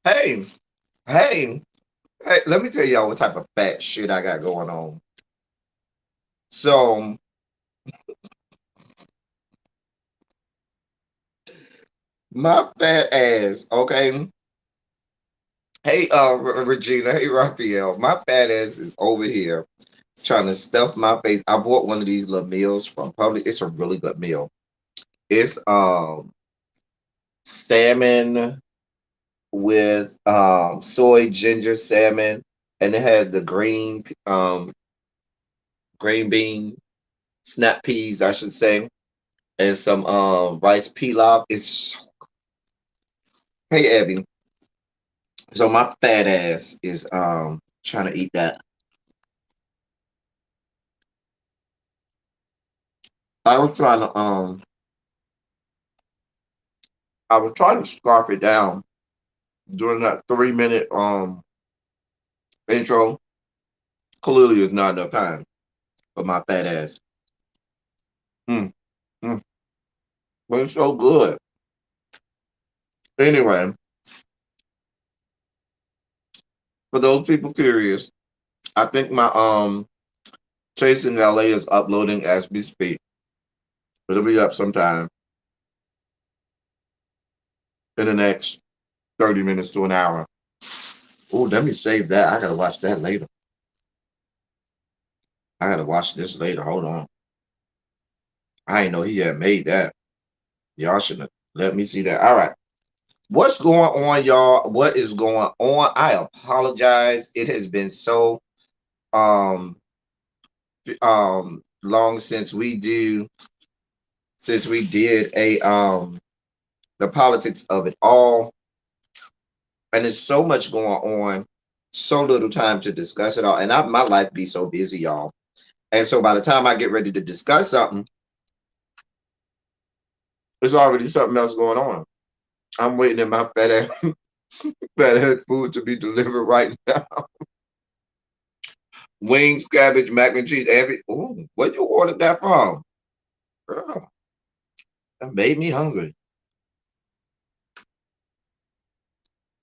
Hey, hey, hey, let me tell y'all what type of fat shit I got going on. So, my fat ass, okay? Hey, Regina, hey, Raphael, my fat ass is over here trying to stuff my face. I bought one of these little meals from Publix. It's a really good meal. It's salmon with soy ginger salmon, and it had the green bean snap peas, I should say, and some rice pilaf. It's so Hey Abby. So my fat ass is trying to eat that. I was trying to I was trying to scarf it down during that 3 minute intro. Clearly it's not enough time for my fat ass. Mm, mm, but it's so good. Anyway, for those people curious, I think my Chasing LA is uploading as we speak. It'll be up sometime in the next 30 minutes to an hour. Oh, let me save that. I gotta watch that later. I gotta watch this later. Hold on. I didn't know he had made that. Y'all should have let me see that. All right. What's going on, y'all? What is going on? I apologize. It has been so um long since we did a the politics of it all. And there's so much going on, so little time to discuss it all. And my life be so busy, y'all. And so by the time I get ready to discuss something, there's already something else going on. I'm waiting in my fat ass food to be delivered right now. Wings, cabbage, mac and cheese, every. Ooh, where you ordered that from? Girl, that made me hungry.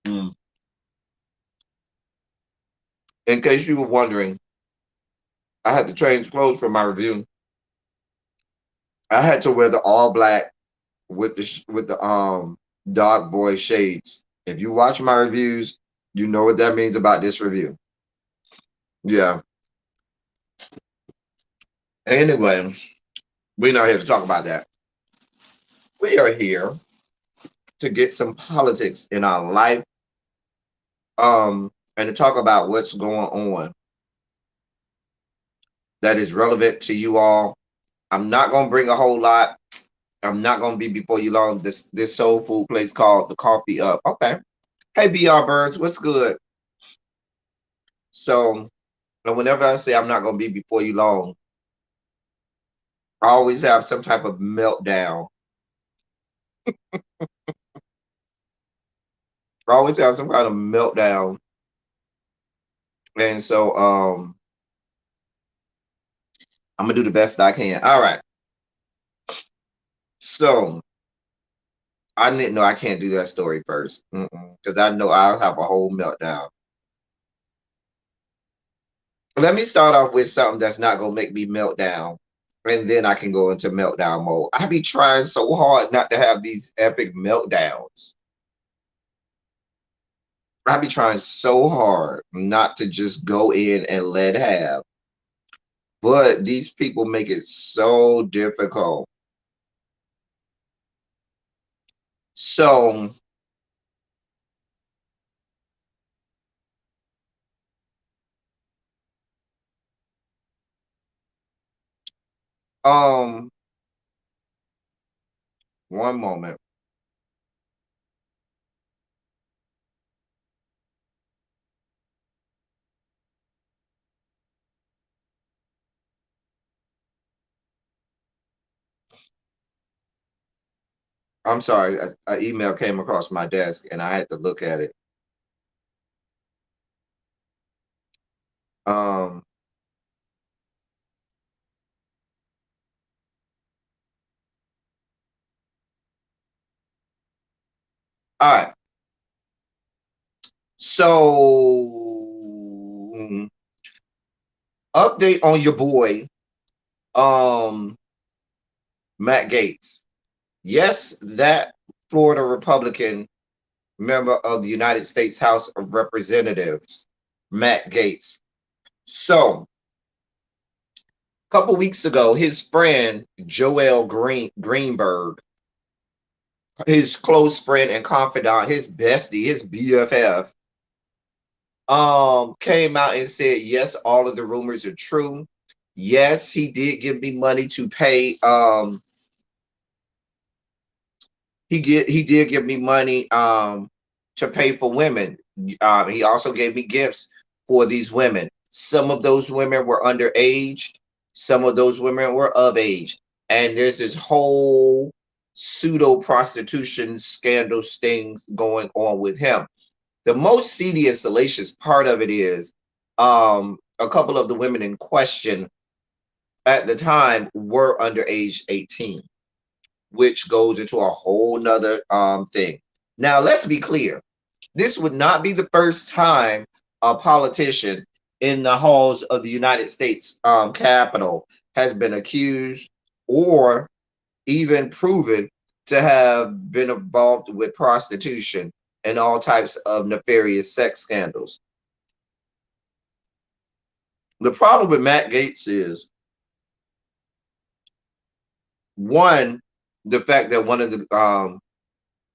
Mm. In case you were wondering, I had to change clothes for my review. I had to wear the all black with the dark boy shades. If you watch my reviews, you know what that means about this review. Yeah. Anyway, we're not here to talk about that. We are here to get some politics in our life, and to talk about what's going on that is relevant to you all. I'm not gonna bring a whole lot. I'm not gonna be before you long. This soul food place called the Coffee Up. Okay. Hey BR Birds, what's good? So, and whenever I say I'm not gonna be before you long, I always have some type of meltdown. I always have some kind of meltdown. And so I'm gonna do the best I can. All right. So I didn't know I can't do that story first. Because I know I'll have a whole meltdown. Let me start off with something that's not gonna make me melt down. And then I can go into meltdown mode. I be trying so hard not to have these epic meltdowns. I be trying so hard not to just go in and let have. But these people make it so difficult. So um one moment. I'm sorry, an email came across my desk and I had to look at it. Um all right. So update on your boy, um, Matt Gates. Yes, that Florida Republican member of the United States House of Representatives, Matt Gates. So, a couple weeks ago, his friend Joel Greenberg, his close friend and confidant, his bestie, his BFF, came out and said, yes, all of the rumors are true. Yes, he did give me money to pay. He did give me money to pay for women. He also gave me gifts for these women. Some of those women were underage. Some of those women were of age. And there's this whole pseudo prostitution scandal things going on with him. The most seedy and salacious part of it is a couple of the women in question at the time were under age 18, which goes into a whole nother thing. Now, let's be clear. This would not be the first time a politician in the halls of the United States Capitol has been accused or even proven to have been involved with prostitution and all types of nefarious sex scandals. The problem with Matt Gaetz is, one, the fact that one of the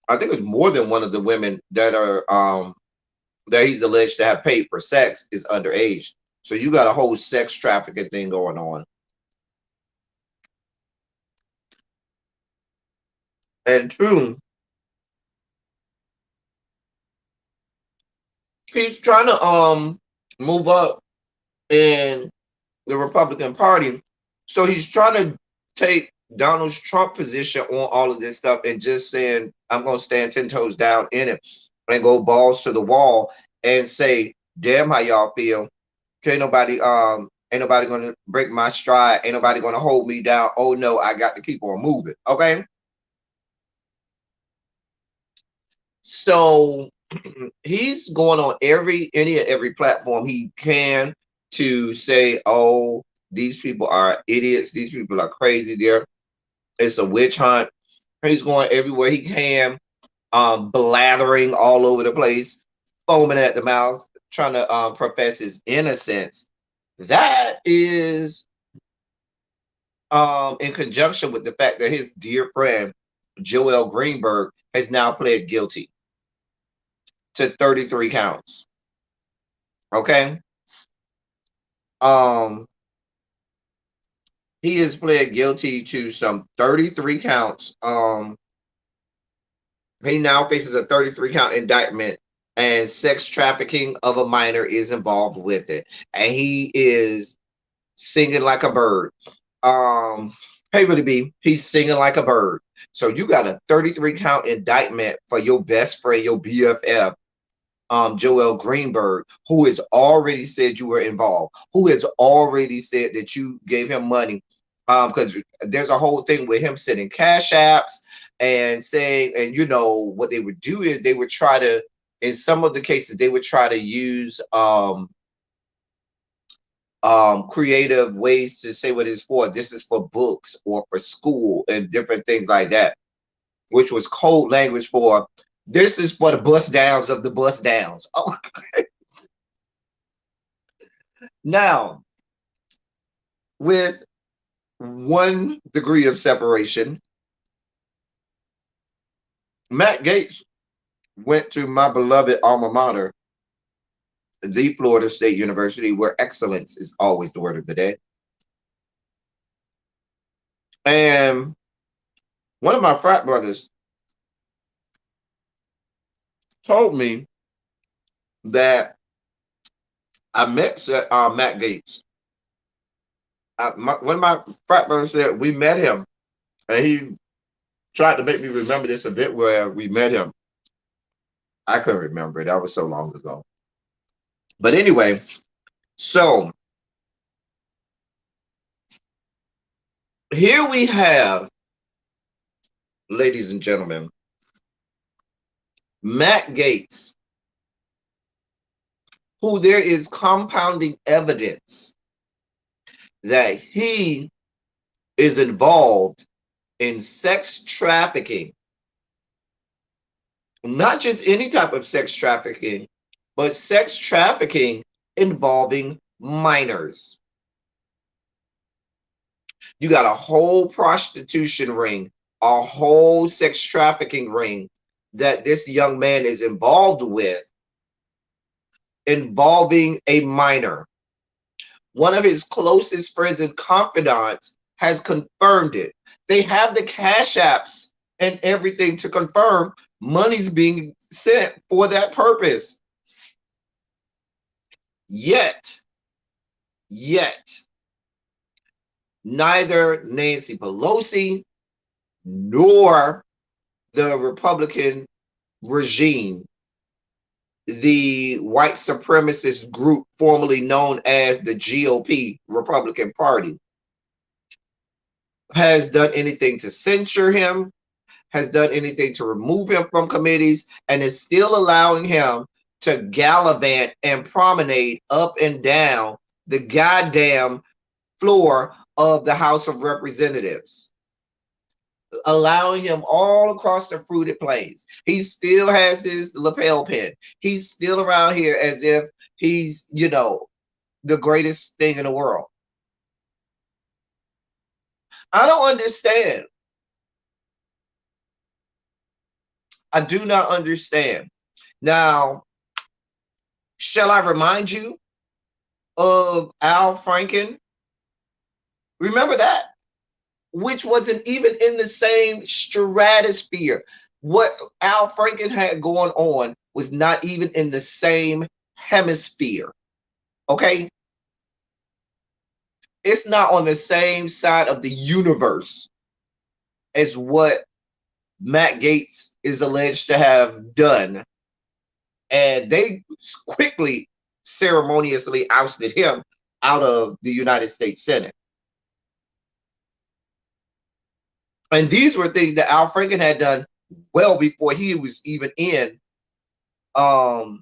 I think it's more than one of the women that are that he's alleged to have paid for sex is underage. So you got a whole sex trafficking thing going on. And two, he's trying to move up in the Republican Party. So he's trying to take Donald Trump position on all of this stuff and just saying, I'm gonna stand 10 toes down in it and go balls to the wall and say, damn, how y'all feel. Ain't nobody gonna break my stride, ain't nobody gonna hold me down. Oh no, I got to keep on moving. Okay. So he's going on every platform he can to say, oh, these people are idiots, these people are crazy, there it's a witch hunt. He's going everywhere he can, blathering all over the place, foaming at the mouth, trying to profess his innocence. That is in conjunction with the fact that his dear friend Joel Greenberg has now pled guilty to 33 counts. Okay. Um, he has pled guilty to some 33 counts. He now faces a 33 count indictment, and sex trafficking of a minor is involved with it. And he is singing like a bird. Hey, Willie B, he's singing like a bird. So you got a 33 count indictment for your best friend, your BFF, Joel Greenberg, who has already said you were involved, who has already said that you gave him money. Because there's a whole thing with him sending cash apps and saying, and you know what they would do is they would try to, in some of the cases, they would try to use creative ways to say what it's for. This is for books or for school and different things like that, which was code language for this is for the bust downs of the bust downs. Oh, now with 1 degree of separation, Matt Gates went to my beloved alma mater, the Florida State University, where excellence is always the word of the day. And one of my frat brothers told me that I met Matt Gates. One of my frat brothers said we met him, and he tried to make me remember this event where we met him. I couldn't remember it. That was so long ago. But anyway, so here we have, ladies and gentlemen, Matt Gates, who there is compounding evidence that he is involved in sex trafficking, not just any type of sex trafficking, but sex trafficking involving minors. You got a whole prostitution ring, a whole sex trafficking ring that this young man is involved with, involving a minor. One of his closest friends and confidants has confirmed it. They have the cash apps and everything to confirm money's being sent for that purpose. Yet, neither Nancy Pelosi nor the Republican regime, the white supremacist group formerly known as the GOP, Republican Party, has done anything to censure him, has done anything to remove him from committees, and is still allowing him to gallivant and promenade up and down the goddamn floor of the House of Representatives, allowing him all across the fruited plains. He still has his lapel pin. He's still around here as if he's, you know, the greatest thing in the world. I don't understand. I do not understand. Now, shall I remind you of Al Franken? Remember that? Which wasn't even in the same stratosphere. What Al Franken had going on was not even in the same hemisphere. Okay? It's not on the same side of the universe as what Matt Gates is alleged to have done. And they quickly, ceremoniously ousted him out of the United States Senate. And these were things that Al Franken had done well before he was even in the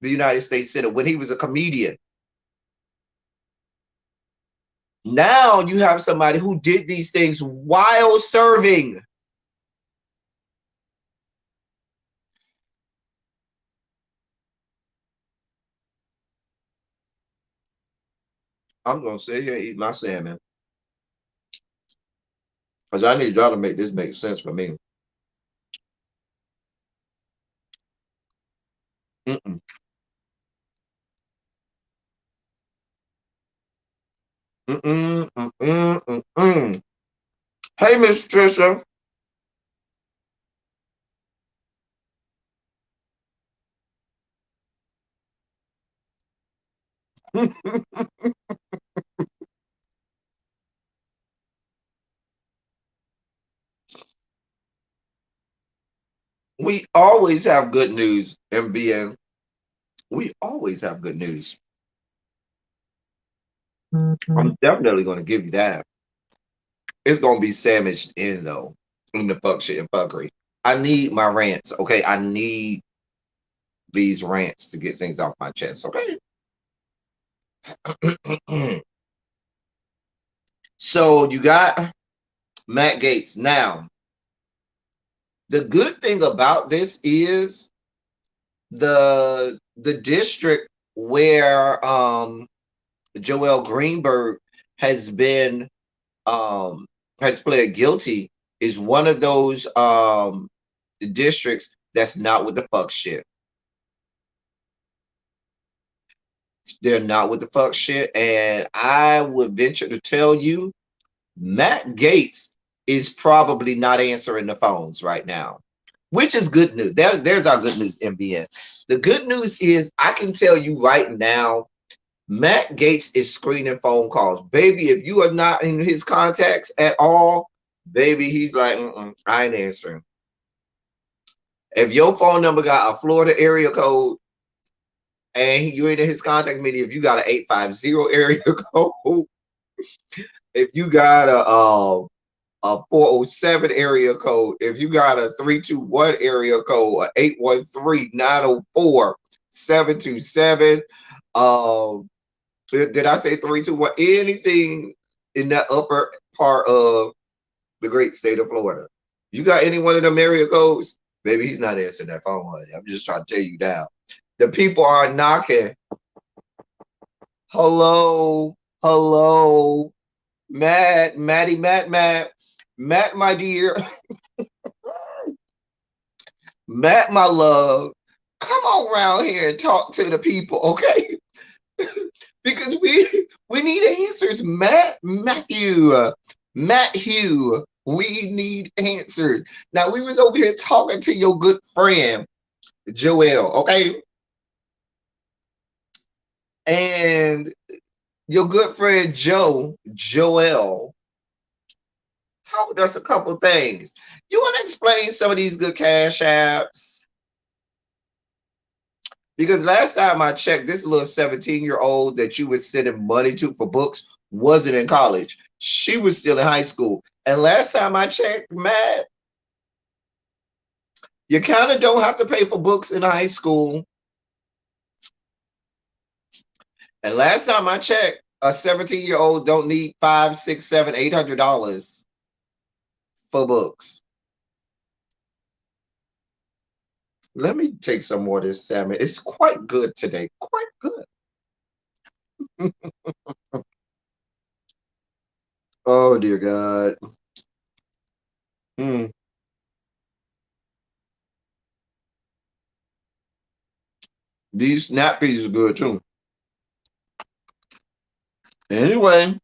United States Senate, when he was a comedian. Now you have somebody who did these things while serving. I'm going to sit here and eat my salmon because I need y'all to make this make sense for me. Mm-mm. Mm-mm, mm-mm, mm-mm. Hey, Miss Trisha. We always have good news, MBN. We always have good news. I'm definitely going to give you that. It's going to be sandwiched in, though, in the fuck shit and fuckery. I need my rants, okay? I need these rants to get things off my chest, okay? So you got Matt Gaetz. Now, the good thing about this is the district where Joel Greenberg has been has pled guilty is one of those districts that's not with the fuck shit. They're not with the fuck shit, and I would venture to tell you, Matt Gaetz is probably not answering the phones right now, which is good news. There's our good news, MBN. The good news is I can tell you right now, Matt Gaetz is screening phone calls. Baby, if you are not in his contacts at all, baby, he's like, I ain't answering. If your phone number got a Florida area code and you're in his contact media, if you got an 850 area code, if you got a 407 area code, if you got a 321 area code, a 813-904-727, did I say 321? Anything in that upper part of the great state of Florida. You got any one of them area codes? Baby, he's not answering that phone, honey. I'm just trying to tell you now. The people are knocking. Hello, hello, Matt, Matt, Matt, my dear, Matt, my love. Come on around here and talk to the people, okay? Because we need answers, Matthew. We need answers. Now we was over here talking to your good friend Joel, okay? And your good friend Joel, told us a couple things. You want to explain some of these good cash apps? Because last time I checked, this little 17-year-old that you were sending money to for books wasn't in college. She was still in high school. And last time I checked, Matt, you kind of don't have to pay for books in high school. And last time I checked, a 17-year-old don't need $500, $600, $700, $800 for books. Let me take some more of this salmon. It's quite good today. Quite good. Oh, dear God. These snap peas are good, too. Anyway.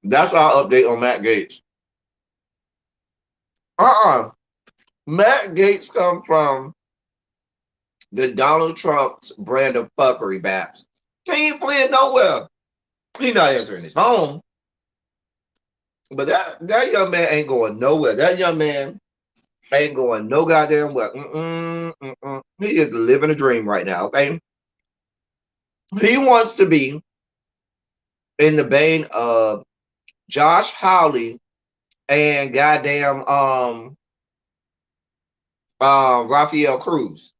That's our update on Matt Gaetz. Matt Gaetz come from the Donald Trump's brand of fuckery, Babs. He ain't playing nowhere. He not answering his phone. But that young man ain't going nowhere. That young man ain't going no goddamn well. He is living a dream right now, okay? He wants to be in the vein of Josh Hawley and goddamn Rafael Cruz.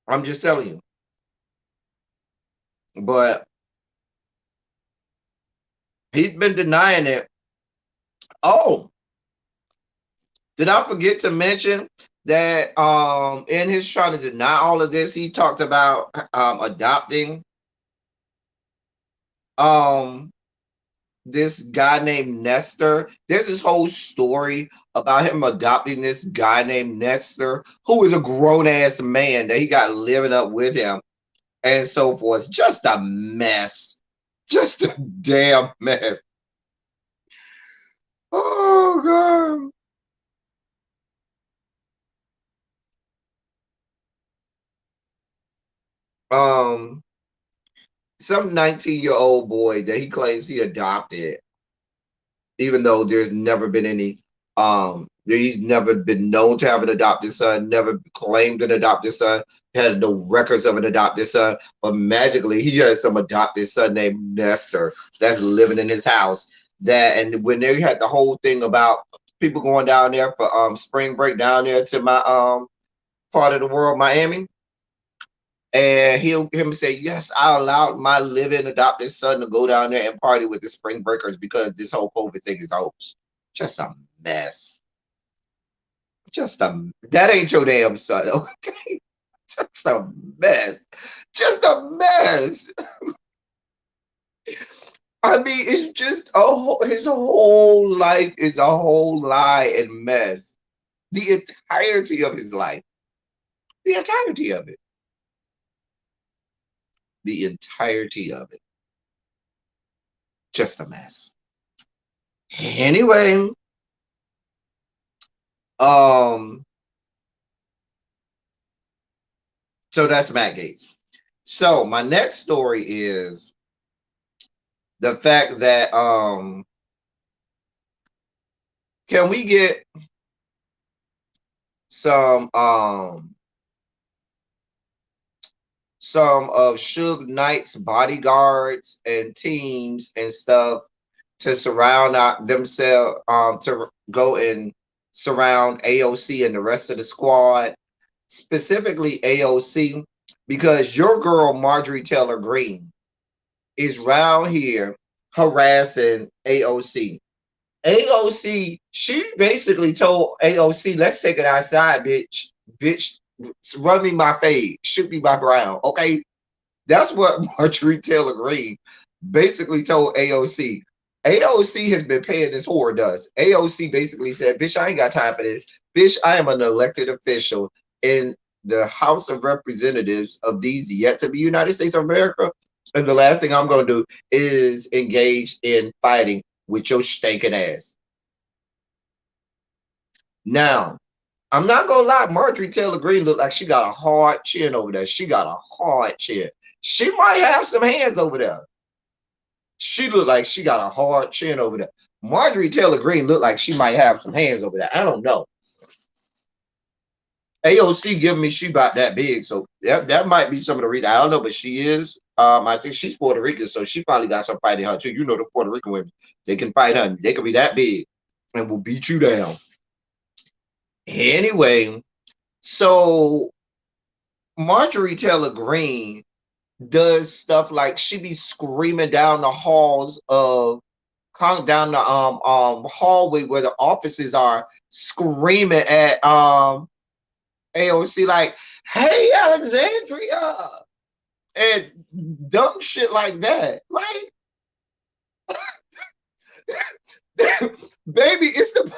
I'm just telling you. But he's been denying it. Oh, did I forget to mention that in his trying to deny all of this, he talked about adopting this guy named Nestor. There's this whole story about him adopting this guy named Nestor, who is a grown-ass man that he got living up with him and so forth. Just a mess. Just a damn mess. Oh, God. um some 19-year-old boy that he claims he adopted, even though there's never been any he's never been known to have an adopted son, never claimed an adopted son, had no records of an adopted son, but magically he has some adopted son named Nestor that's living in his house. That, and when they had the whole thing about people going down there for spring break down there to my part of the world, Miami, and him say, yes, I allowed my living adopted son to go down there and party with the spring breakers because this whole COVID thing is hoax. Just a mess. Just a that ain't your damn son, okay? Just a mess. Just a mess. I mean, it's just his whole life is a whole lie and mess. The entirety of his life. The entirety of it. The entirety of it. Just a mess. Anyway, so that's Matt Gaetz. So my next story is the fact that can we get some of Suge Knight's bodyguards and teams and stuff to surround themselves, to go and surround AOC and the rest of the squad, specifically AOC, because your girl Marjorie Taylor Greene is round here harassing AOC. AOC, she basically told AOC, let's take it outside, bitch. Bitch, run me my fade, shoot me my brown, okay? That's what Marjorie Taylor Greene basically told AOC. AOC has been paying this whore dust. AOC basically said, bitch, I ain't got time for this. Bitch, I am an elected official in the House of Representatives of these yet to be United States of America. And the last thing I'm going to do is engage in fighting with your stinking ass. Now, I'm not going to lie, Marjorie Taylor Greene looked like she got a hard chin over there. She got a hard chin. She might have some hands over there. She looked like she got a hard chin over there. Marjorie Taylor Greene looked like she might have some hands over there. I don't know. AOC giving me she about that big, so that might be some of the reason. I don't know, but she is. I think she's Puerto Rican, so she probably got some fight in her too. You know, the Puerto Rican women, they can fight her. They can be that big and will beat you down. Anyway, so Marjorie Taylor Greene does stuff like she be screaming down the halls of down the hallway where the offices are, screaming at AOC like, hey Alexandria, and dumb shit like that. Like baby, it's the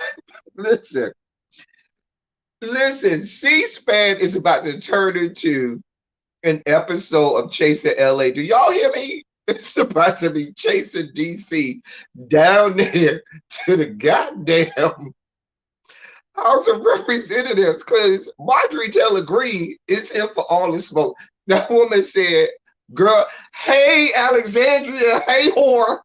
listen, C-SPAN is about to turn into an episode of Chasing LA. Do y'all hear me? It's about to be Chasing DC down there to the goddamn House of Representatives, because Marjorie Taylor Greene is here for all the smoke. That woman said, girl, hey Alexandria, hey whore,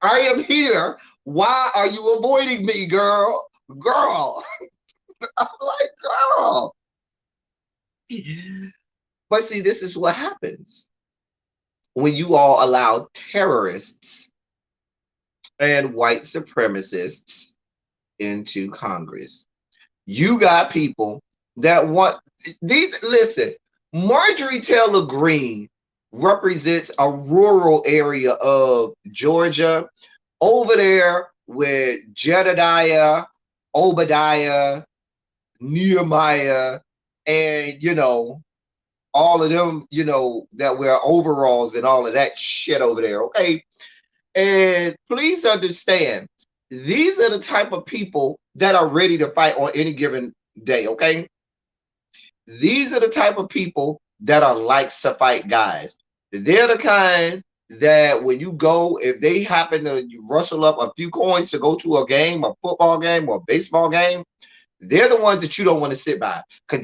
I am here. Why are you avoiding me, girl? Girl. I'm like, girl. But see, this is what happens when you all allow terrorists and white supremacists into Congress. You got people that want these. Listen, Marjorie Taylor Greene represents a rural area of Georgia, over there with Jedediah, Obadiah, Nehemiah, and all of them, that wear overalls and all of that shit over there, okay? And please understand, these are the type of people that are ready to fight on any given day, okay? These are the type of people that are likes to fight guys. They're the kind that when you go, if they happen to rustle up a few coins to go to a game, a football game or a baseball game, they're the ones that you don't want to sit by, because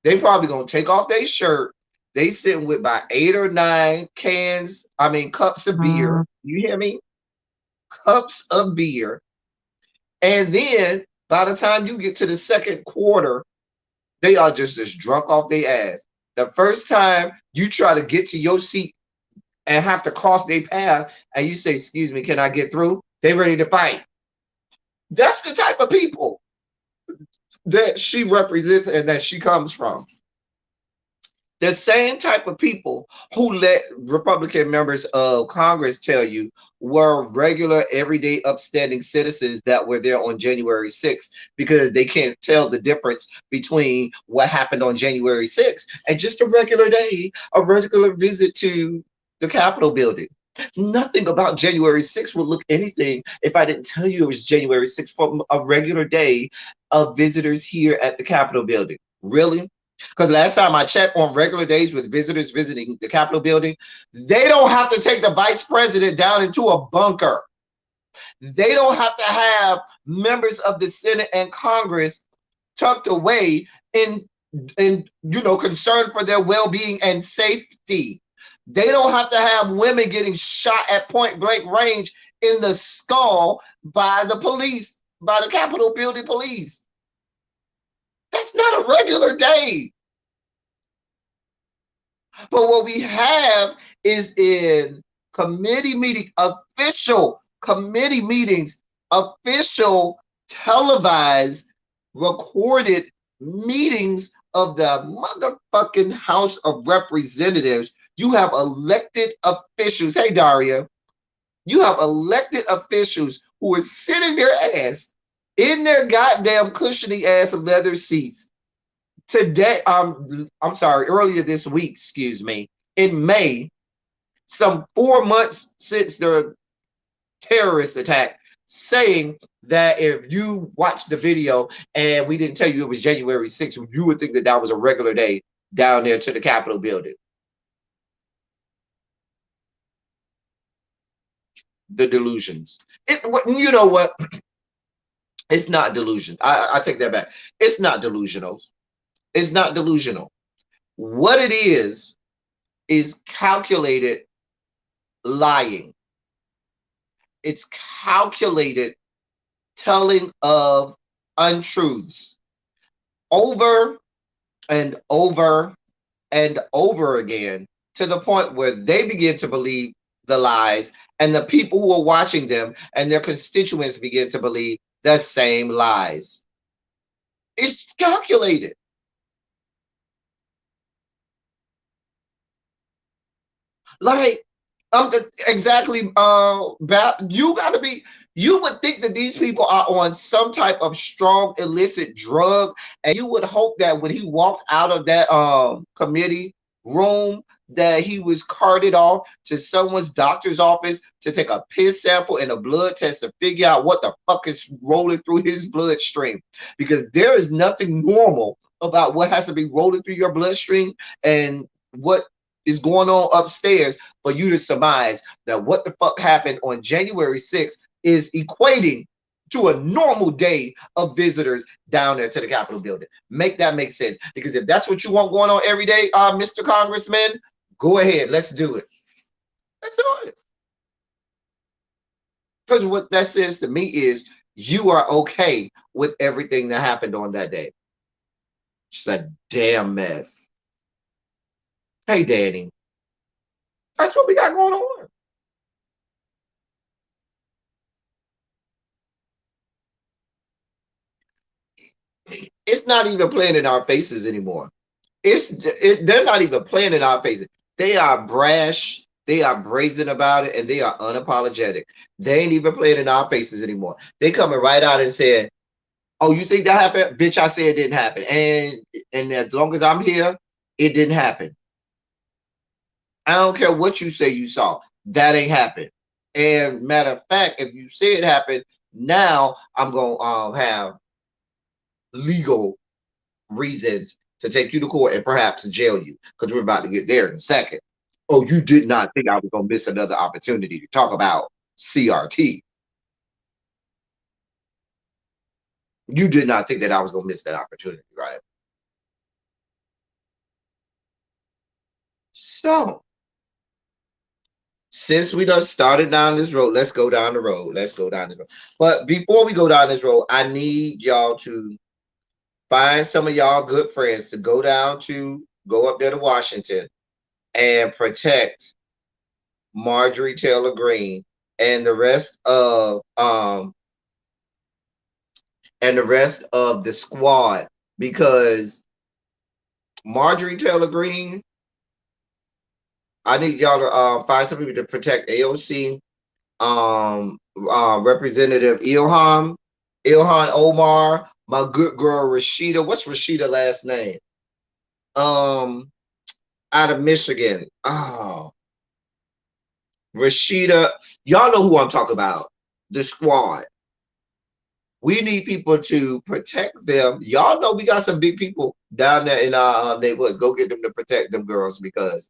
they probably gonna take off their shirt They sitting with about 8 or 9 cups of beer. You hear me? Cups of beer. And then by the time you get to the second quarter, they are just drunk off their ass. The first time you try to get to your seat and have to cross their path and you say, excuse me, can I get through? They ready to fight. That's the type of people that she represents and that she comes from. The same type of people who let Republican members of Congress tell you were regular, everyday, upstanding citizens that were there on January 6th because they can't tell the difference between what happened on January 6th and just a regular day, a regular visit to the Capitol building. Nothing about January 6th would look anything if I didn't tell you it was January 6th from a regular day of visitors here at the Capitol building. Really? Because last time I checked on regular days with visitors visiting the Capitol building, they don't have to take the vice president down into a bunker. They don't have to have members of the Senate and Congress tucked away in concern for their well-being and safety. They don't have to have women getting shot at point blank range in the skull by the police, by the Capitol building police. That's not a regular day. But what we have is in committee meetings, official committee meetings, official televised, recorded meetings of the motherfucking House of Representatives. You have elected officials. Hey, Daria, you have elected officials who are sitting their ass in their goddamn cushiony ass leather seats. Today, I'm sorry, earlier this week, excuse me, in May, some 4 months since the terrorist attack, saying that if you watch the video and we didn't tell you it was January 6th, you would think that that was a regular day down there to the Capitol building. The delusions. You know what? It's not delusion. I take that back. It's not delusional. It's not delusional. What it is calculated lying. It's calculated telling of untruths over and over and over again to the point where they begin to believe the lies and the people who are watching them and their constituents begin to believe the same lies. It's calculated. Like, exactly. You would think that these people are on some type of strong illicit drug, and you would hope that when he walked out of that committee room, that he was carted off to someone's doctor's office to take a piss sample and a blood test to figure out what the fuck is rolling through his bloodstream, because there is nothing normal about what has to be rolling through your bloodstream and what is going on upstairs for you to surmise that what the fuck happened on January 6th is equating to a normal day of visitors down there to the Capitol building. Make that make sense. Because if that's what you want going on every day, Mr. Congressman, go ahead. Let's do it. Let's do it. Because what that says to me is you are okay with everything that happened on that day. It's a damn mess. Hey, Danny. That's what we got going on. It's not even playing in our faces anymore. They're not even playing in our faces. They are brash, they are brazen about it, and they are unapologetic. They ain't even playing in our faces anymore. They coming right out and saying, "Oh, you think that happened? Bitch, I said it didn't happen. And as long as I'm here, it didn't happen. I don't care what you say you saw. That ain't happened. And matter of fact, if you say it happened, now I'm gonna have legal reasons to take you to court and perhaps jail you, because we're about to get there in a second. Oh, you did not think I was going to miss another opportunity to talk about CRT. You did not think that I was going to miss that opportunity, right? So, since we done started down this road, let's go down the road. Let's go down the road. But before we go down this road, I need y'all to find some of y'all good friends to go up there to Washington and protect Marjorie Taylor Greene and the rest of the squad, because Marjorie Taylor Greene, I need y'all to find some people to protect AOC, Representative Ilhan Omar, my good girl Rashida. What's Rashida last name? Um, Out of Michigan. Oh, Rashida. Y'all know who I'm talking about. The squad. We need people to protect them. Y'all know we got some big people down there in our neighborhoods. Go get them to protect them girls, because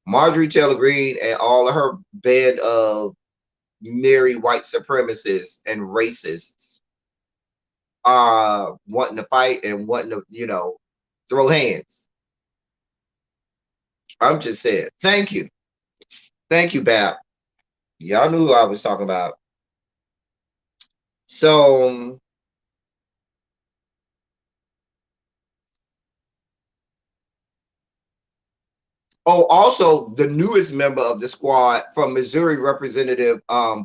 Marjorie Taylor Greene and all of her band of merry white supremacists and racists are wanting to fight and wanting to, throw hands. I'm just saying. Thank you. Thank you, Bap. Y'all knew who I was talking about. So, oh, also the newest member of the squad from Missouri, Representative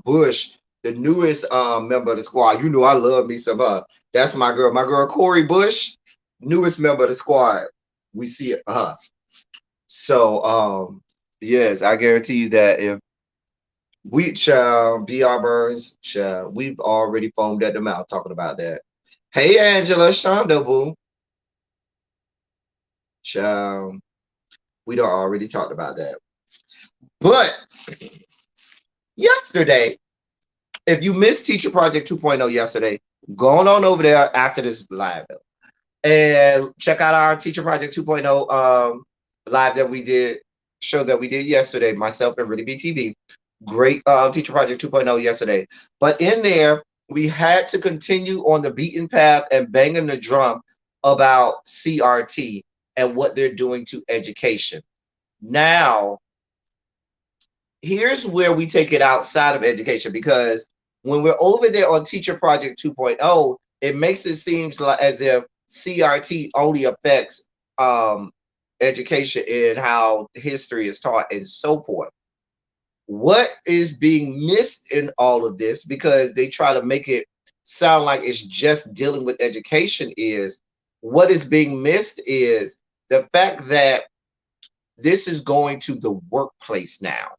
Bush, the newest member of the squad. You know I love me some her. That's my girl Corey Bush, newest member of the squad. We see it. So yes, I guarantee you that if we shall be our Burns, we've already foamed at the mouth talking about that. Hey Angela, Shonda boo. Child, we don't already talked about that. But yesterday, if you missed Teacher Project 2.0 yesterday, go on over there after this live and check out our Teacher Project 2.0 live show that we did yesterday, myself and Really BTV. Great Teacher Project 2.0 yesterday. But in there, we had to continue on the beaten path and banging the drum about CRT and what they're doing to education. Now, here's where we take it outside of education, because when we're over there on Teacher Project 2.0, it makes it seem like as if CRT only affects education and how history is taught and so forth. What is being missed in all of this, because they try to make it sound like it's just dealing with education, is what is being missed is the fact that this is going to the workplace now.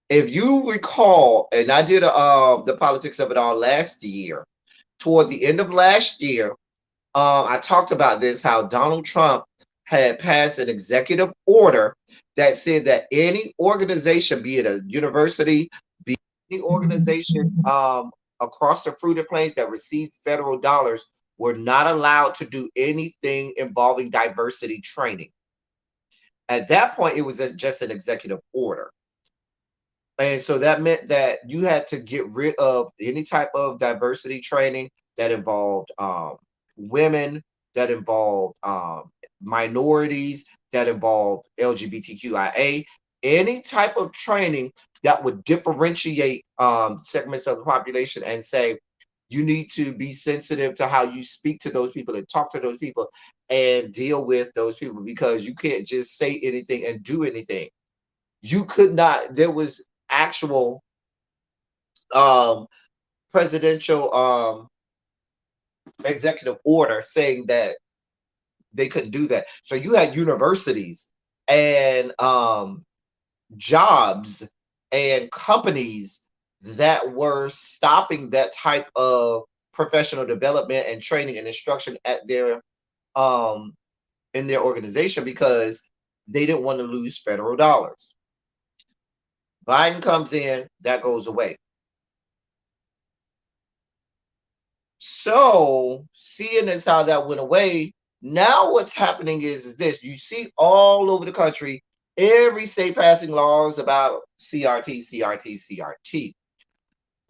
If you recall, and I did the politics of it all last year, toward the end of last year, I talked about this, how Donald Trump had passed an executive order that said that any organization, be it a university, be it any organization across the Fruited Plains that received federal dollars, were not allowed to do anything involving diversity training. At that point, it was just an executive order. And so that meant that you had to get rid of any type of diversity training that involved women, that involved minorities, that involved LGBTQIA, any type of training that would differentiate segments of the population and say, you need to be sensitive to how you speak to those people and talk to those people and deal with those people, because you can't just say anything and do anything. You could not, there was actual presidential executive order saying that they couldn't do that. So you had universities and jobs and companies that were stopping that type of professional development and training and instruction at their in their organization, because they didn't want to lose federal dollars. Biden comes in, that goes away. So, seeing as how that went away, now what's happening is this. You see all over the country, every state passing laws about CRT, CRT, CRT.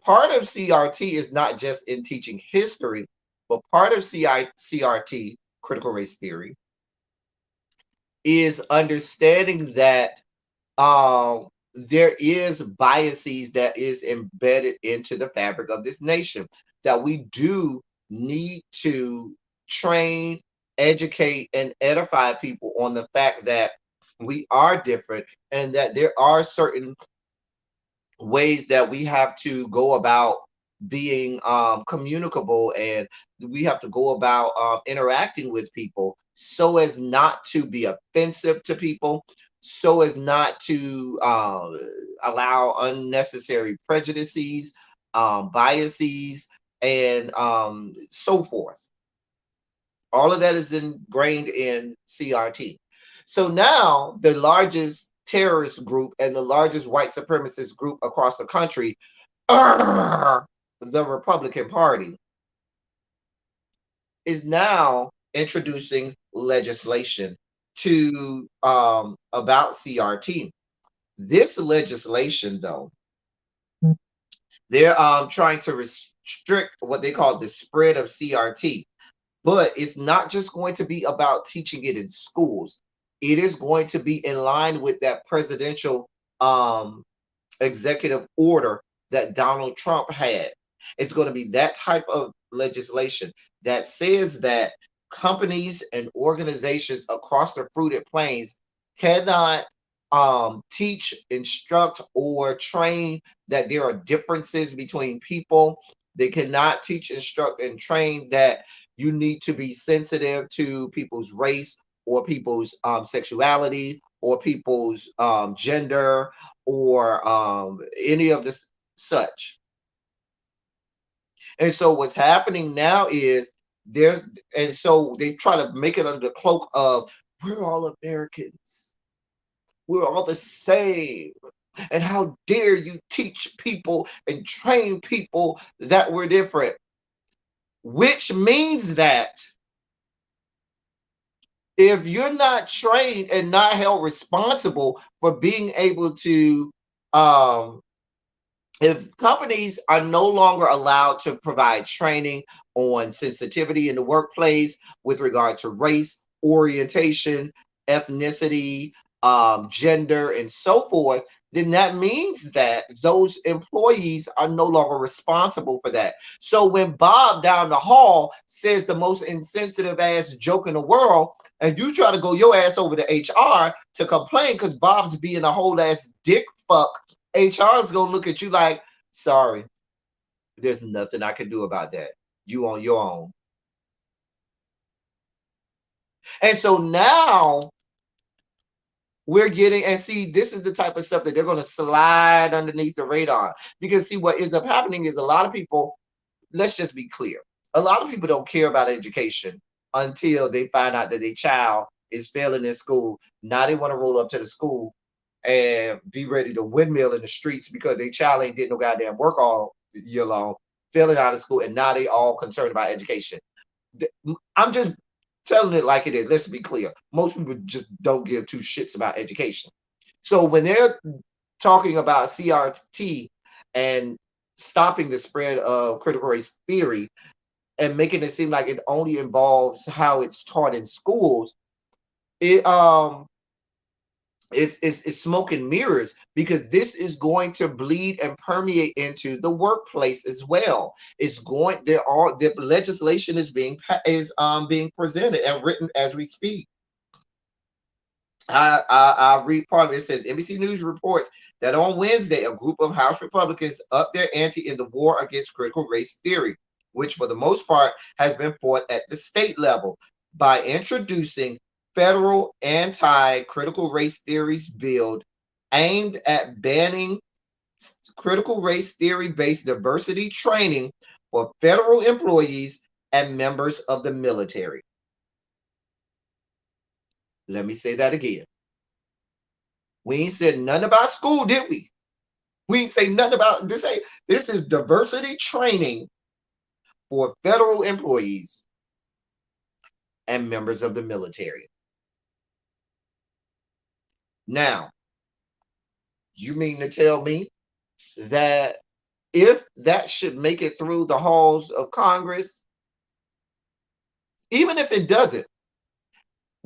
Part of CRT is not just in teaching history, but part of CRT, critical race theory, is understanding that um, there is biases that is embedded into the fabric of this nation, that we do need to train, educate, and edify people on the fact that we are different, and that there are certain ways that we have to go about being communicable, and we have to go about interacting with people so as not to be offensive to people, so as not to allow unnecessary prejudices, biases, and so forth. All of that is ingrained in CRT. So now the largest terrorist group and the largest white supremacist group across the country, the Republican Party, is now introducing legislation to about CRT. This legislation, though, they're trying to restrict what they call the spread of CRT. But it's not just going to be about teaching it in schools. It is going to be in line with that presidential um, executive order that Donald Trump had. It's going to be that type of legislation that says that companies and organizations across the fruited plains cannot teach, instruct, or train that there are differences between people. They cannot teach, instruct, and train that you need to be sensitive to people's race or people's sexuality or people's gender or any of this such. And so what's happening now is there's and so they try to make it under the cloak of we're all Americans. We're all the same. And how dare you teach people and train people that we're different? Which means that if you're not trained and not held responsible for being able to um, if companies are no longer allowed to provide training on sensitivity in the workplace with regard to race, orientation, ethnicity, gender, and so forth, then that means that those employees are no longer responsible for that. So when Bob down the hall says the most insensitive ass joke in the world, and you try to go your ass over to HR to complain because Bob's being a whole ass dick fuck, HR is gonna look at you like, sorry, there's nothing I can do about that. You on your own. And so now we're getting, and see, this is the type of stuff that they're gonna slide underneath the radar. Because see, what ends up happening is a lot of people, let's just be clear, a lot of people don't care about education until they find out that their child is failing in school. Now they want to roll up to the school and be ready to windmill in the streets because their child ain't did no goddamn work all year long, failing out of school, and now they all concerned about education. I'm just telling it like it is. Let's be clear. Most people just don't give two shits about education. So when they're talking about CRT and stopping the spread of critical race theory and making it seem like it only involves how it's taught in schools, it it's smoke and mirrors, because this is going to bleed and permeate into the workplace as well. It's going there are the legislation is being presented and written as we speak. I read part of it. It says NBC News reports that on Wednesday, a group of House Republicans upped their ante in the war against critical race theory, which for the most part has been fought at the state level, by introducing federal anti-critical race theories bill aimed at banning critical race theory-based diversity training for federal employees and members of the military. Let me say that again. We ain't said nothing about school, did we? We ain't say nothing about this. This is diversity training for federal employees and members of the military. Now, you mean to tell me that if that should make it through the halls of Congress, even if it doesn't,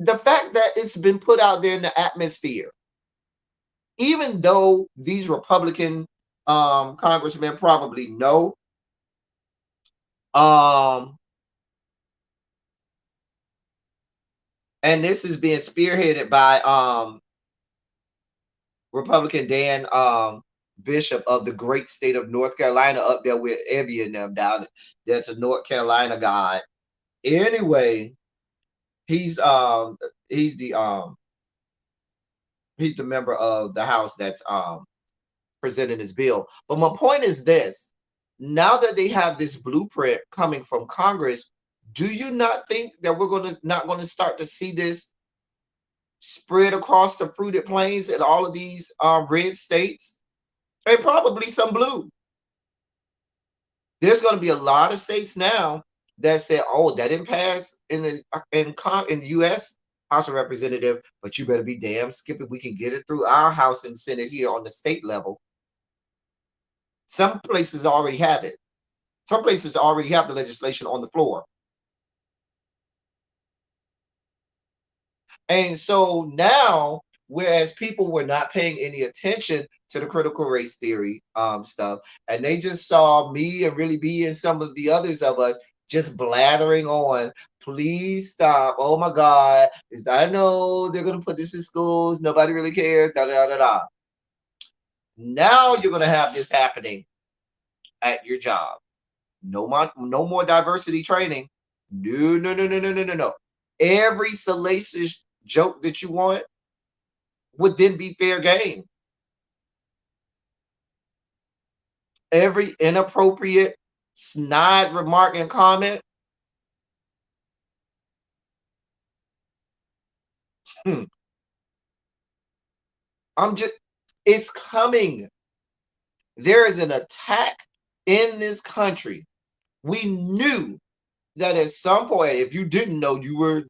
The fact that it's been put out there in the atmosphere, even though these Republican congressmen probably know, um, and this is being spearheaded by Republican Dan Bishop of the great state of North Carolina, up there with Evie and them down. That's a North Carolina guy. Anyway, he's um he's the um he's the member of the House that's presenting his bill. But my point is this: now that they have this blueprint coming from Congress, do you not think that we're not going to start to see this spread across the fruited plains in all of these red states and probably some blue? There's going to be a lot of states now that say, "Oh, that didn't pass in the U.S. House of Representative, but you better be damn skip it. We can get it through our House and Senate here on the state level." Some places already have it. Some places already have the legislation on the floor. And so now, whereas people were not paying any attention to the critical race theory stuff, and they just saw me and really be and some of the others of us just blathering on, please stop. Oh my God. I know they're gonna put this in schools, nobody really cares. Da da da da. Now you're gonna have this happening at your job. No more diversity training. No, no, no, no, no, no, no, no. Every salacious joke that you want would then be fair game. Every inappropriate, snide remark and comment, hmm, I'm just, it's coming. There is an attack in this country. We knew that at some point, if you didn't know, you were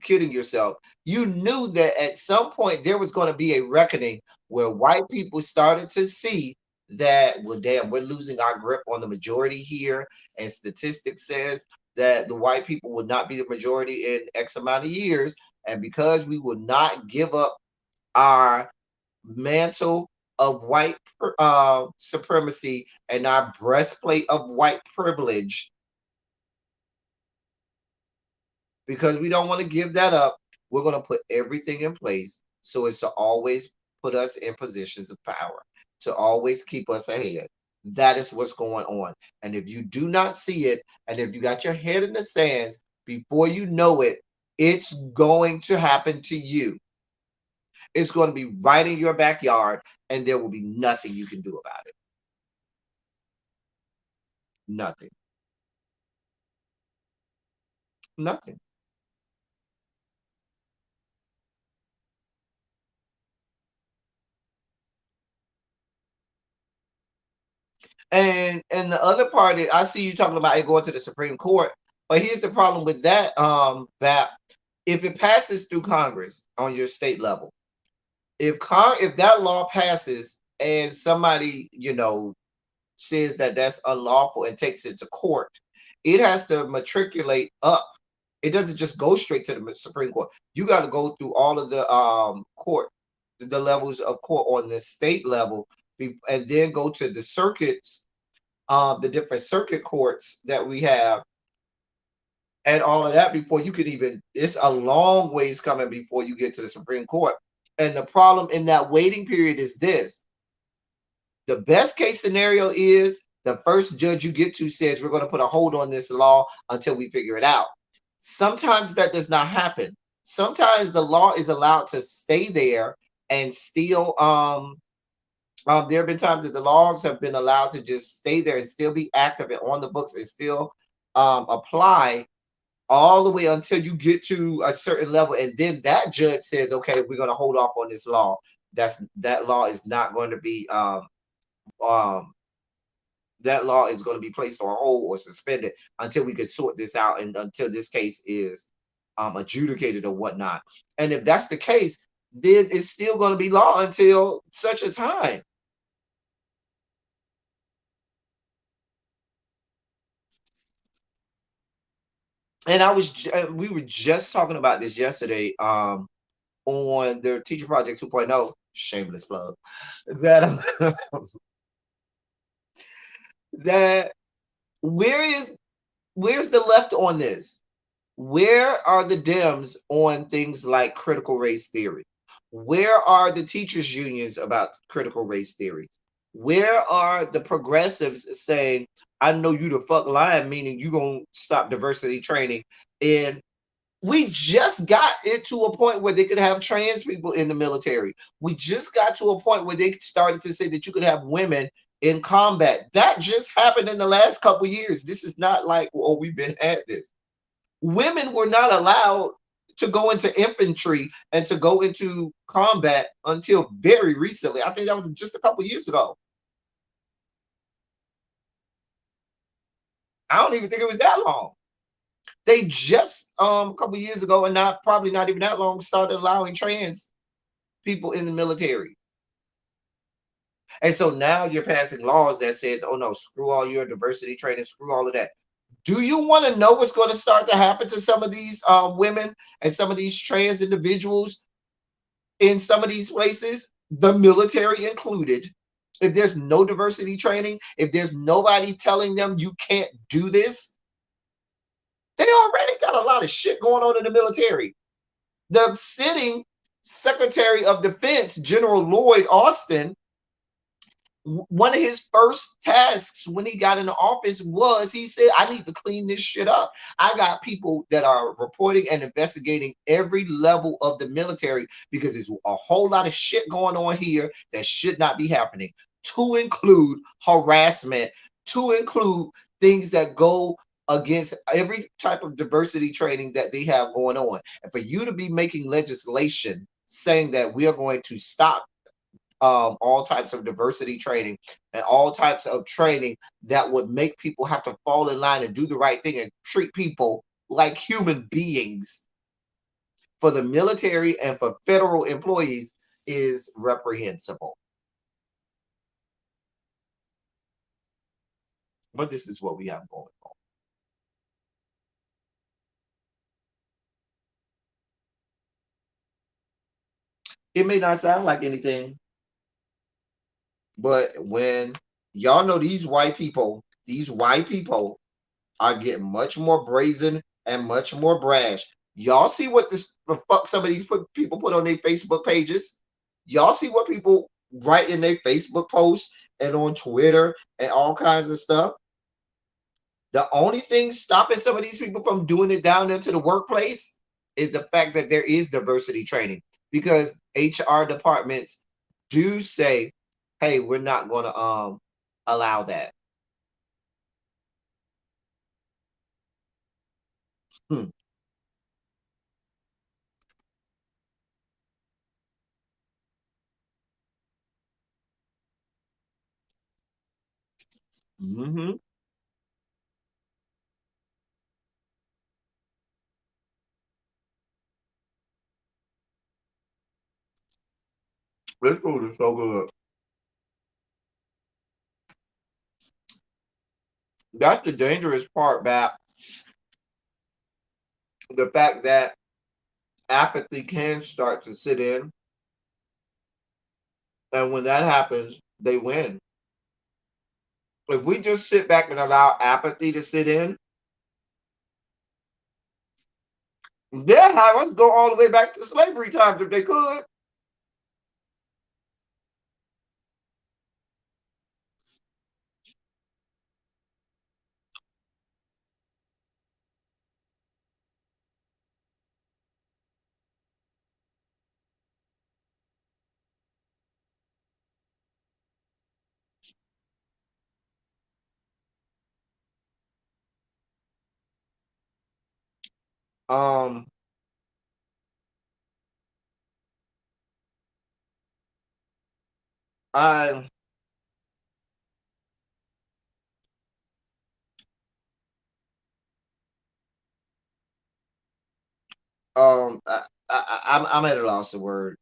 kidding yourself. You knew that at some point there was going to be a reckoning where white people started to see that, well, damn, we're losing our grip on the majority here. And statistics says that the white people will not be the majority in X amount of years. And because we will not give up our mantle of white supremacy and our breastplate of white privilege, because we don't want to give that up, we're going to put everything in place so as to always put us in positions of power, to always keep us ahead. That is what's going on. And if you do not see it, and if you got your head in the sands, before you know it, it's going to happen to you. It's going to be right in your backyard, and there will be nothing you can do about it. Nothing. Nothing. And the other part is, I see you talking about it going to the Supreme Court, but here's the problem with that, that if it passes through Congress on your state level, if that law passes and somebody says that that's unlawful and takes it to court, it has to matriculate up. It doesn't just go straight to the Supreme Court. You got to go through all of the court, the levels of court on the state level, and then go to the circuits, the different circuit courts that we have, and all of that before you could even. It's a long ways coming before you get to the Supreme Court. And the problem in that waiting period is this: the best case scenario is the first judge you get to says we're going to put a hold on this law until we figure it out. Sometimes that does not happen. Sometimes the law is allowed to stay there and still there have been times that the laws have been allowed to just stay there and still be active and on the books and still apply all the way until you get to a certain level, and then that judge says, "Okay, we're going to hold off on this law. That law is not going to be um, that law is going to be placed on hold or suspended until we can sort this out and until this case is adjudicated or whatnot." And if that's the case, then it's still going to be law until such a time. And we were just talking about this yesterday on their Teacher Project 2.0, shameless plug, that that where is where's the left on this? Where are the Dems on things like critical race theory? Where are the teachers' unions about critical race theory? Where are the progressives saying, I know you the fuck lying, meaning you gonna stop diversity training? And we just got it to a point where they could have trans people in the military. We just got to a point where they started to say that you could have women in combat. That just happened in the last couple years. This is not like, oh, we've been at this. Women were not allowed to go into infantry and to go into combat until very recently. I think that was just a couple years ago. I don't even think it was that long. They just a couple years ago, and not probably not even that long, started allowing trans people in the military. And so now you're passing laws that says, oh no, screw all your diversity training, screw all of that. Do you want to know what's going to start to happen to some of these women and some of these trans individuals in some of these places, the military included? If there's no diversity training, if there's nobody telling them you can't do this, they already got a lot of shit going on in the military. The sitting Secretary of Defense, General Lloyd Austin, one of his first tasks when he got into office was he said, I need to clean this shit up. I got people that are reporting and investigating every level of the military because there's a whole lot of shit going on here that should not be happening, to include harassment, to include things that go against every type of diversity training that they have going on. And for you to be making legislation saying that we are going to stop all types of diversity training and all types of training that would make people have to fall in line and do the right thing and treat people like human beings for the military and for federal employees is reprehensible. But this is what we have going on. It may not sound like anything, but when y'all know these white people are getting much more brazen and much more brash. Y'all see what the fuck some of these people put on their Facebook pages? Y'all see what people write in their Facebook posts and on Twitter and all kinds of stuff? The only thing stopping some of these people from doing it down into the workplace is the fact that there is diversity training, because HR departments do say, hey, we're not going to allow that. Hmm. Mm-hmm. This food is so good. That's the dangerous part about the fact that apathy can start to sit in, and when that happens, they win. If we just sit back and allow apathy to sit in, they'll have us go all the way back to slavery times if they could. Um, I I'm at a loss of word.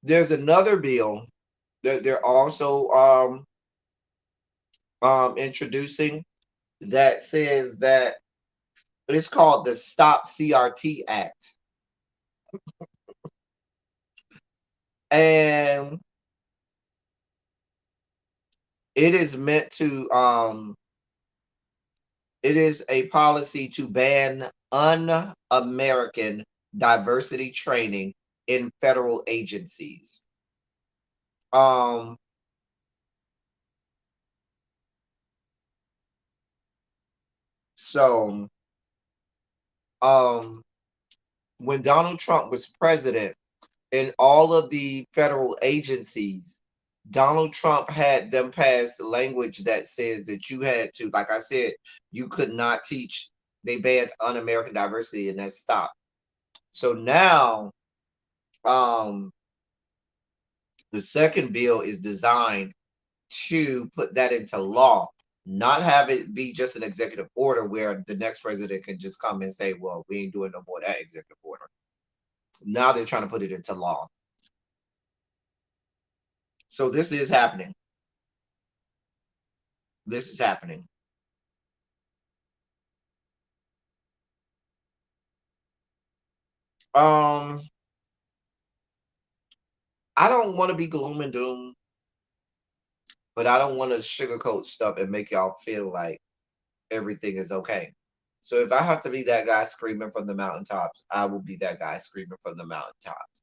There's another bill They're also introducing that says that it's called the Stop CRT Act, and it is meant to it is a policy to ban un-American diversity training in federal agencies. Um, so um, when Donald Trump was president, in all of the federal agencies, Donald Trump had them pass language that says that you had to, like I said, you could not teach. They banned un-American diversity, and that stopped. So now, um, the second bill is designed to put that into law, not have it be just an executive order where the next president can just come and say, well, we ain't doing no more of that executive order. Now they're trying to put it into law. So this is happening. This is happening. Um, I don't want to be gloom and doom, but I don't want to sugarcoat stuff and make y'all feel like everything is okay. So if I have to be that guy screaming from the mountaintops, I will be that guy screaming from the mountaintops.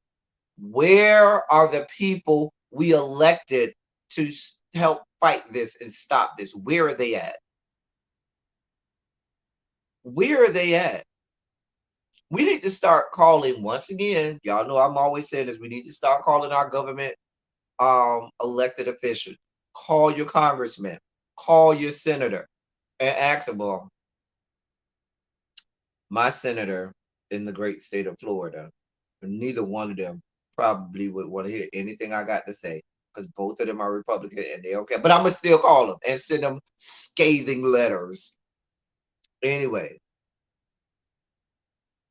Where are the people we elected to help fight this and stop this? Where are they at? Where are they at? We need to start calling once again. Y'all know I'm always saying this. We need to start calling our government elected officials. Call your congressman. Call your senator and ask them, well, my senator in the great state of Florida, neither one of them probably would want to hear anything I got to say because both of them are Republican and they don't care. But I'm gonna still call them and send them scathing letters. Anyway,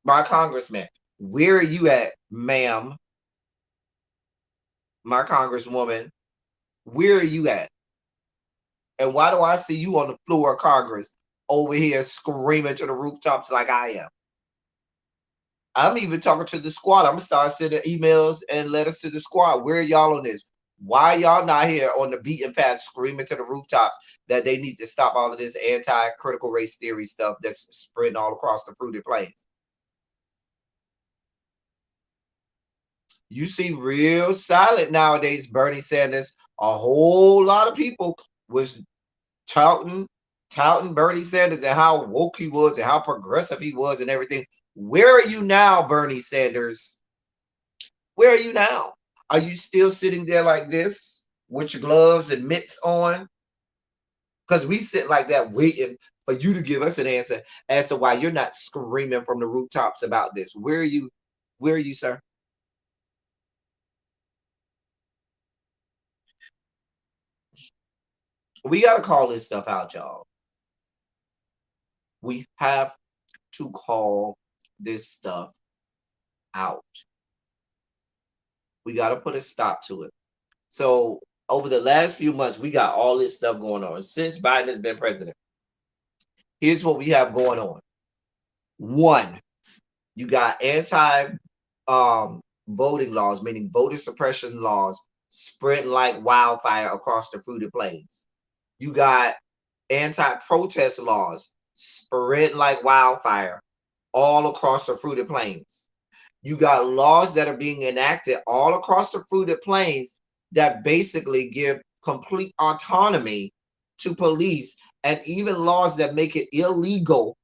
my congressman, where are you at, ma'am? My congresswoman, where are you at? And why do I see you on the floor of Congress over here screaming to the rooftops like I am? I'm even talking to the squad. I'm gonna start sending emails and letters to the squad. Where are y'all on this? Why y'all not here on the beaten path screaming to the rooftops that they need to stop all of this anti-critical race theory stuff that's spreading all across the fruited plains? You see real silent nowadays, Bernie Sanders. A whole lot of people was touting touting Bernie Sanders and how woke he was and how progressive he was and everything. Where are you now, Bernie Sanders? Where are you now? Are you still sitting there like this with your gloves and mitts on? Because we sit like that waiting for you to give us an answer as to why you're not screaming from the rooftops about this. Where are you? Where are you, sir? We got to call this stuff out, y'all. We have to call this stuff out. We got to put a stop to it. So over the last few months, we got all this stuff going on. Since Biden has been president, here's what we have going on. One, you got anti voting laws, meaning voter suppression laws, spreading like wildfire across the fruited plains. You got anti-protest laws spreading like wildfire all across the fruited plains. You got laws that are being enacted all across the fruited plains that basically give complete autonomy to police, and even laws that make it illegal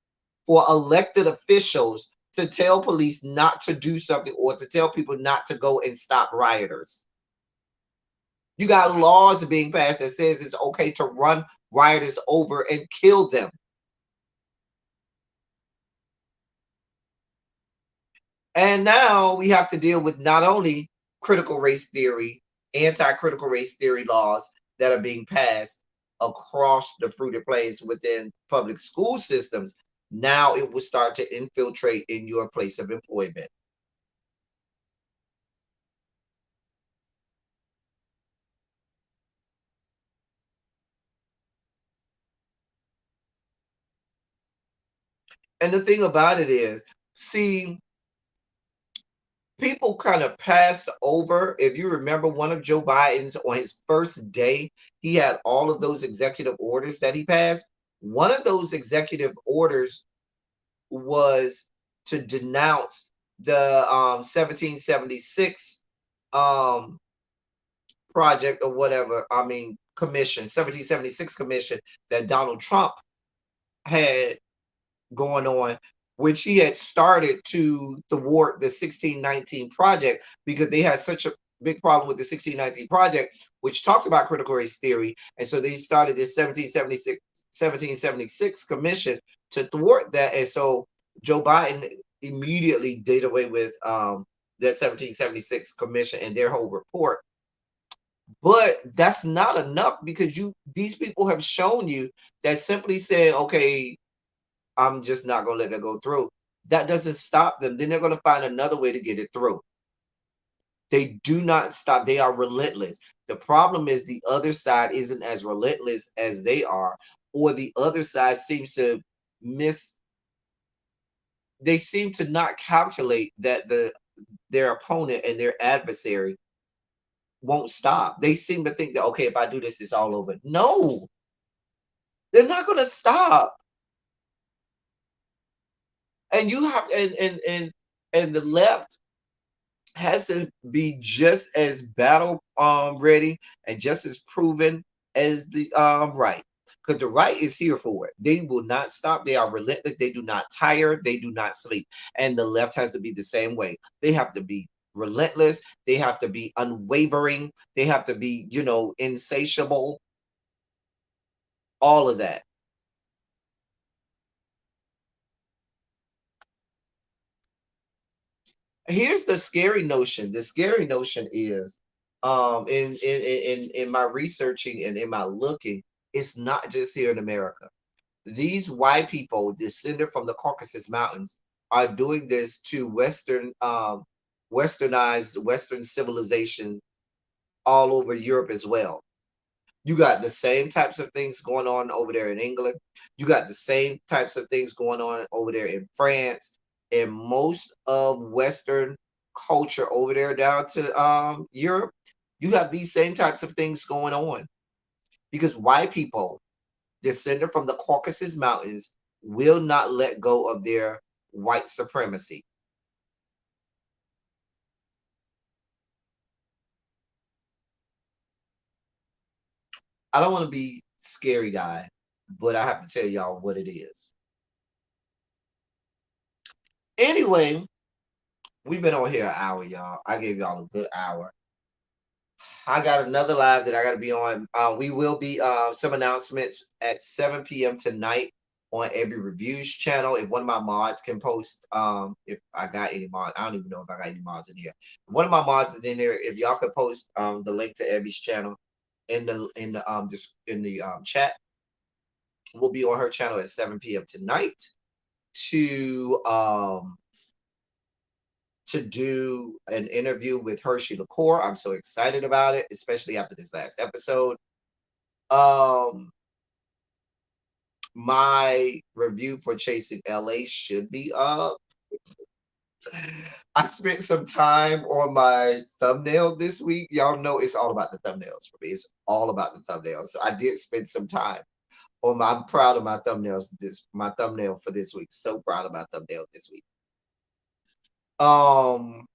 for elected officials to tell police not to do something or to tell people not to go and stop rioters. You got laws being passed that says it's okay to run rioters over and kill them. And now we have to deal with not only critical race theory, anti-critical race theory laws that are being passed across the fruited plains within public school systems. Now it will start to infiltrate in your place of employment. And the thing about it is, see, people kind of passed over. If you remember, one of Joe Biden's on his first day, he had all of those executive orders that he passed. One of those executive orders was to denounce the 1776 um, project or whatever. I mean, commission, 1776 commission that Donald Trump had going on, which he had started to thwart the 1619 project because they had such a big problem with the 1619 project, which talked about critical race theory. And so they started this 1776 commission to thwart that. And so Joe Biden immediately did away with that 1776 commission and their whole report. But that's not enough because these people have shown you that simply saying, okay, I'm just not going to let that go through. That doesn't stop them. Then they're going to find another way to get it through. They do not stop. They are relentless. The problem is the other side isn't as relentless as they are, or the other side seems to miss. They seem to not calculate that their opponent and their adversary won't stop. They seem to think that, okay, if I do this, it's all over. No, they're not going to stop. And you have and the left has to be just as battle ready and just as proven as the right, because the right is here for it. They will not stop. They are relentless. They do not tire. They do not sleep. And the left has to be the same way. They have to be relentless. They have to be unwavering. They have to be, insatiable. All of that. Here's the scary notion. The scary notion is, in my researching and in my looking, it's not just here in America. These white people descended from the Caucasus Mountains are doing this to westernized Western civilization all over Europe as well. You got the same types of things going on over there in England. You got the same types of things going on over there in France and most of Western culture over there down to Europe. You have these same types of things going on because white people descended from the Caucasus Mountains will not let go of their white supremacy. I don't want to be scary guy, but I have to tell y'all what it is. Anyway, we've been on here an hour, y'all. I gave y'all a good hour. I got another live that I got to be on. We will be some announcements at 7 p.m. tonight on every reviews channel. If one of my mods can post, if I got any mods, I don't even know if I got any mods in here. If one of my mods is in there. If y'all could post the link to Abby's channel in the chat, we'll be on her channel at 7 p.m. tonight to to do an interview with Hershey LaCour. I'm so excited about it, especially after this last episode. Um, my review for Chasing LA should be up. I spent some time on my thumbnail this week. Y'all know it's all about the thumbnails for me. It's all about the thumbnails. So I did spend some time on I'm proud of my thumbnails my thumbnail for this week. So proud of my thumbnail this week. Um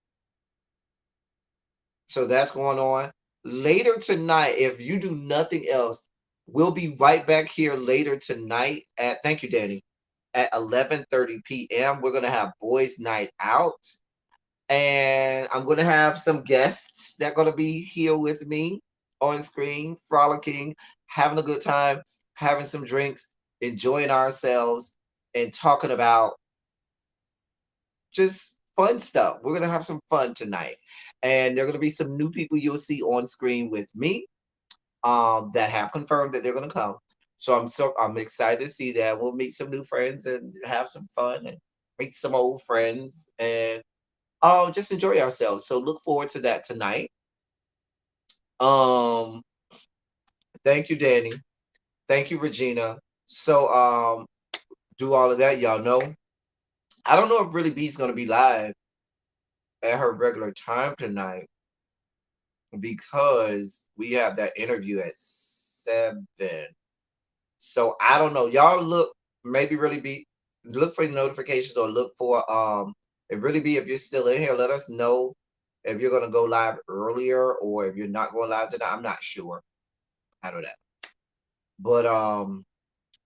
So that's going on. Later tonight, if you do nothing else, we'll be right back here later tonight at thank you, Danny, at 11:30 p.m. We're gonna have boys' night out. And I'm gonna have some guests that are gonna be here with me on screen, frolicking, having a good time, having some drinks, enjoying ourselves, and talking about just fun stuff. We're gonna have some fun tonight, and there are gonna be some new people you'll see on screen with me, that have confirmed that they're gonna come. So I'm excited to see that. We'll meet some new friends and have some fun and meet some old friends and just enjoy ourselves. So look forward to that tonight. Um, thank you, Danny. Thank you, Regina. So do all of that, y'all know. I don't know if Really B's gonna be live at her regular time tonight because we have that interview at 7. So I don't know. Y'all look, maybe Really be look for notifications or look for if Really be, if you're still in here, let us know if you're gonna go live earlier or if you're not going live tonight. I'm not sure. I don't know. But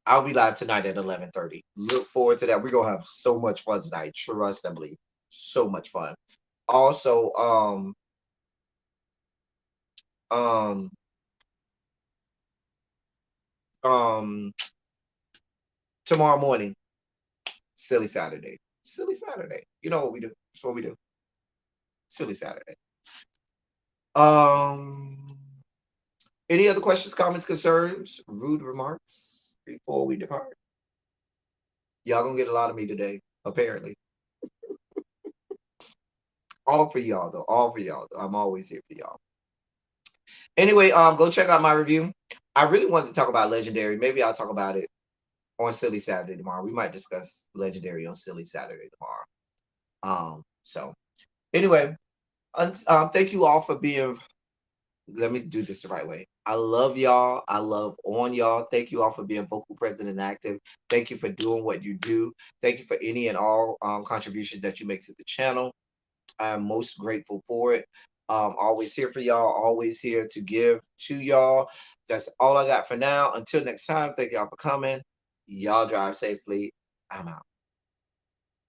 I'll be live tonight at 11:30. Look forward to that. We're gonna have so much fun tonight. Trust and believe. So much fun. Also, um, um, tomorrow morning, silly Saturday. Silly Saturday. You know what we do. That's what we do. Silly Saturday. Um, any other questions, comments, concerns, rude remarks before we depart? Y'all gonna get a lot of me today, apparently. All for y'all though. All for y'all though. I'm always here for y'all. Anyway, go check out my review. I really wanted to talk about Legendary. Maybe I'll talk about it on Silly Saturday tomorrow. We might discuss Legendary on Silly Saturday tomorrow. So anyway, thank you all for being. Let me do this the right way. I love y'all. I love on y'all. Thank you all for being vocal, present, and active. Thank you for doing what you do. Thank you for any and all contributions that you make to the channel. I'm most grateful for it. Always here for y'all. Always here to give to y'all. That's all I got for now. Until next time, thank y'all for coming. Y'all drive safely. I'm out.